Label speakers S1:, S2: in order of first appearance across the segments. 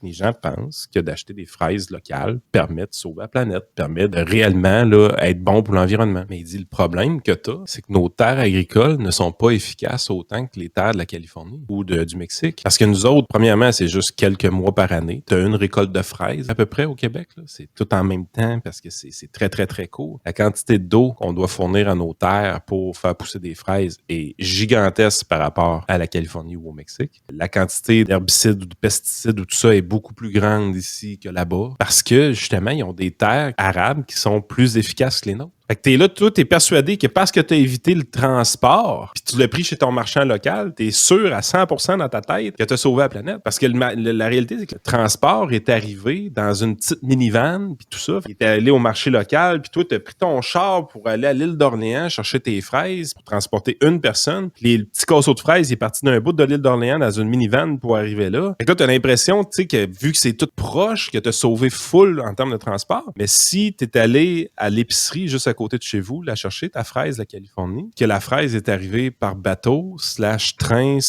S1: Les gens pensent que d'acheter des fraises locales permet de sauver la planète, permet de réellement là, être bon pour l'environnement. Mais il dit le problème que tu as, c'est que nos terres agricoles ne sont pas efficaces autant que les terres de la Californie ou du Mexique. Parce que nous autres, premièrement, c'est juste quelques mois par année. Tu as une récolte de fraises à peu près au Québec. Là. C'est tout en même temps parce que c'est très, très, très court. La quantité d'eau qu'on doit fournir à nos terres pour faire pousser des fraises est gigantesque par rapport à la Californie ou au Mexique. La quantité d'herbicides ou de pesticides ou tout ça est beaucoup plus grande ici que là-bas parce que, justement, ils ont des terres arables qui sont plus efficaces que les nôtres. Fait que t'es là, toi, t'es persuadé que parce que t'as évité le transport, puis tu l'as pris chez ton marchand local, t'es sûr à 100% dans ta tête que t'as sauvé la planète. Parce que la réalité, c'est que le transport est arrivé dans une petite minivan, puis tout ça. Il était allé au marché local, puis toi, t'as pris ton char pour aller à l'île d'Orléans chercher tes fraises, pour transporter une personne. Puis les petits casseaux de fraises, il est parti d'un bout de l'île d'Orléans dans une minivan pour arriver là. Fait que là, t'as l'impression, tu sais, que vu que c'est tout proche, que t'as sauvé full en termes de transport. Mais si t'es allé à l'épicerie juste à côté de chez vous, la chercher, ta fraise de la Californie, que la fraise est arrivée par bateau, /train,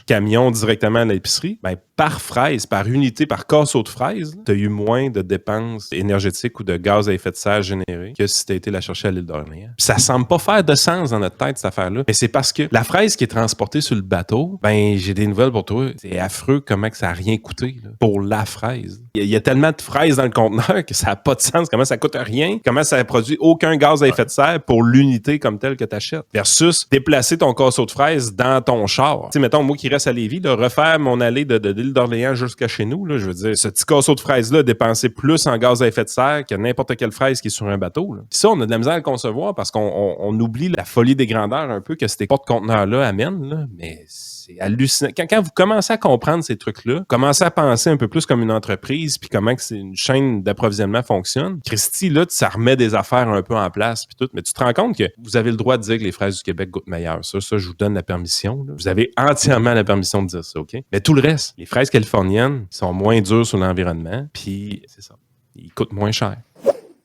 S1: /camion directement à l'épicerie, ben, par fraise, par unité, par casseau de fraise, tu as eu moins de dépenses énergétiques ou de gaz à effet de serre générés que si tu as été la chercher à l'île d'Orléans. Puis ça semble pas faire de sens dans notre tête, cette affaire-là. Mais c'est parce que la fraise qui est transportée sur le bateau, ben, j'ai des nouvelles pour toi. C'est affreux comment que ça a rien coûté là, pour la fraise. Il y a tellement de fraises dans le conteneur que ça n'a pas de sens. Comment ça coûte rien, comment ça produit aucun gaz à effet de serre pour l'unité comme telle que tu achètes. Versus déplacer ton casseau de fraises dans ton char. Tu sais, mettons, moi qui reste à Lévis, là, refaire mon allée de l'île d'Orléans jusqu'à chez nous, là, je veux dire, ce petit casseau de fraises-là dépensé plus en gaz à effet de serre que n'importe quelle fraise qui est sur un bateau. Là. Puis ça, on a de la misère à le concevoir parce qu'on oublie la folie des grandeurs un peu que ces porte-conteneurs-là amènent, là, mais c'est hallucinant. Quand vous commencez à comprendre ces trucs-là, commencez à penser un peu plus comme une entreprise puis comment que c'est une chaîne d'approvisionnement fonctionne. Christy, là, ça remet des affaires un peu en place puis tout, mais tu te rends compte que vous avez le droit de dire que les fraises du Québec goûtent meilleur. Ça, je vous donne la permission. Là. Vous avez entièrement la permission de dire ça, OK? Mais tout le reste, les fraises californiennes sont moins dures sur l'environnement puis c'est ça. Ils coûtent moins cher.